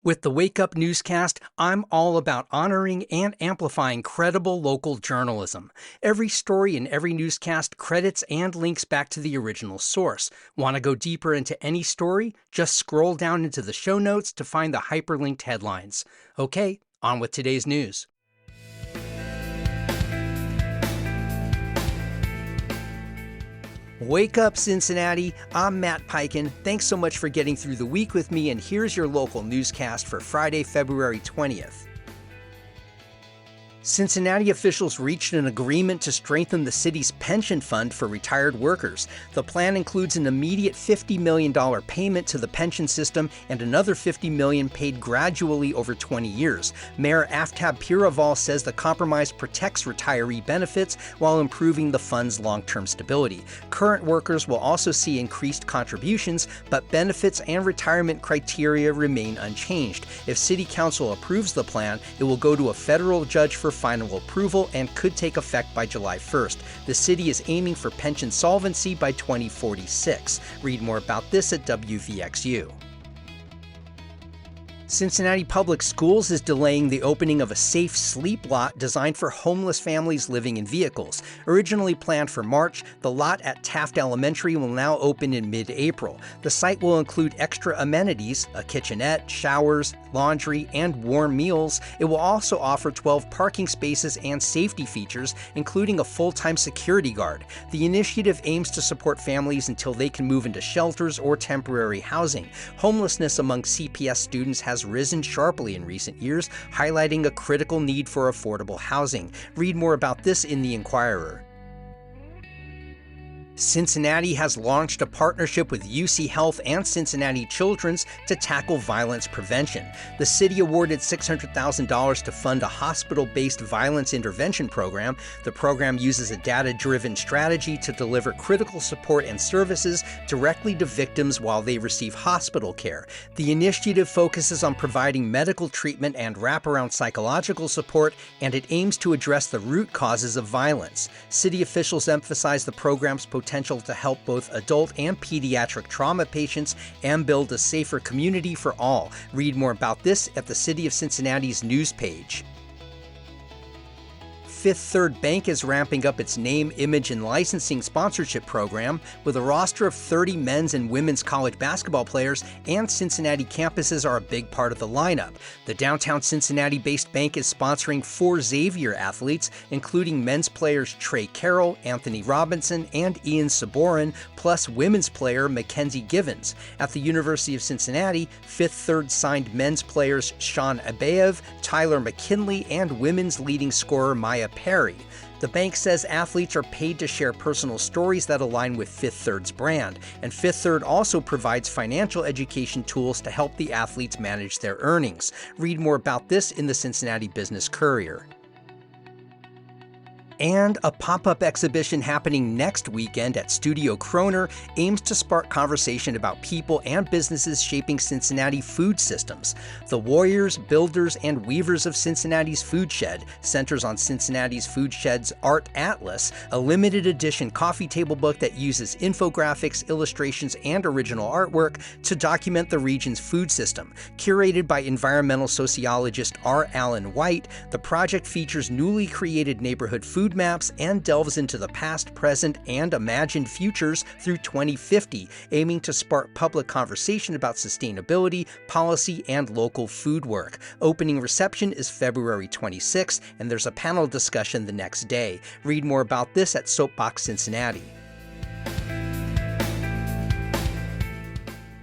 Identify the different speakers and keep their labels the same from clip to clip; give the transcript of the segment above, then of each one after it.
Speaker 1: With the Wake Up Newscast, I'm all about honoring and amplifying credible local journalism. Every story in every newscast credits and links back to the original source. Want to go deeper into any story? Just scroll down into the show notes to find the hyperlinked headlines. Okay, on with today's news. Wake up, Cincinnati. I'm Matt Peiken. Thanks so much for getting through the week with me, and here's your local newscast for Friday, February 20th. Cincinnati officials reached an agreement to strengthen the city's pension fund for retired workers. The plan includes an immediate $50 million payment to the pension system and another $50 million paid gradually over 20 years. Mayor Aftab Piraval says the compromise protects retiree benefits while improving the fund's long-term stability. Current workers will also see increased contributions, but benefits and retirement criteria remain unchanged. If City Council approves the plan, it will go to a federal judge for final approval and could take effect by July 1st. The city is aiming for pension solvency by 2046. Read more about this at WVXU. Cincinnati Public Schools is delaying the opening of a safe sleep lot designed for homeless families living in vehicles. Originally planned for March, the lot at Taft Elementary will now open in mid-April. The site will include extra amenities, a kitchenette, showers, laundry, and warm meals. It will also offer 12 parking spaces and safety features, including a full-time security guard. The initiative aims to support families until they can move into shelters or temporary housing. Homelessness among CPS students has risen sharply in recent years, highlighting a critical need for affordable housing. Read more about this in The Inquirer. Cincinnati has launched a partnership with UC Health and Cincinnati Children's to tackle violence prevention. The city awarded $600,000 to fund a hospital-based violence intervention program. The program uses a data-driven strategy to deliver critical support and services directly to victims while they receive hospital care. The initiative focuses on providing medical treatment and wraparound psychological support, and it aims to address the root causes of violence. City officials emphasize the program's potential to help both adult and pediatric trauma patients and build a safer community for all. Read more about this at the City of Cincinnati's news page. Fifth Third Bank is ramping up its name, image, and licensing sponsorship program with a roster of 30 men's and women's college basketball players, and Cincinnati campuses are a big part of the lineup. The downtown Cincinnati-based bank is sponsoring 4 Xavier athletes, including men's players Trey Carroll, Anthony Robinson, and Ian Saborin, plus women's player Mackenzie Givens. At the University of Cincinnati, Fifth Third signed men's players Sean Abayev, Tyler McKinley, and women's leading scorer Maya Perry. The bank says athletes are paid to share personal stories that align with Fifth Third's brand, and Fifth Third also provides financial education tools to help the athletes manage their earnings. Read more about this in the Cincinnati Business Courier. And a pop-up exhibition happening next weekend at Studio Kroner aims to spark conversation about people and businesses shaping Cincinnati food systems. The Warriors, Builders, and Weavers of Cincinnati's Food Shed centers on Cincinnati's Food Shed's Art Atlas, a limited edition coffee table book that uses infographics, illustrations, and original artwork to document the region's food system. Curated by environmental sociologist R. Allen White, the project features newly created neighborhood food maps and delves into the past, present, and imagined futures through 2050, aiming to spark public conversation about sustainability, policy, and local food work. Opening reception is February 26th, and there's a panel discussion the next day. Read more about this at Soapbox Cincinnati.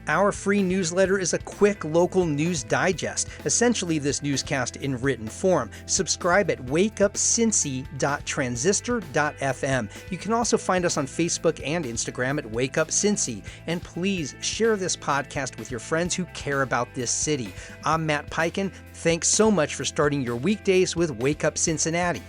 Speaker 1: Our free newsletter is a quick local news digest, essentially this newscast in written form. Subscribe at wakeupcincy.transistor.fm. You can also find us on Facebook and Instagram at wakeupcincy. And please share this podcast with your friends who care about this city. I'm Matt Peiken. Thanks so much for starting your weekdays with Wake Up Cincinnati.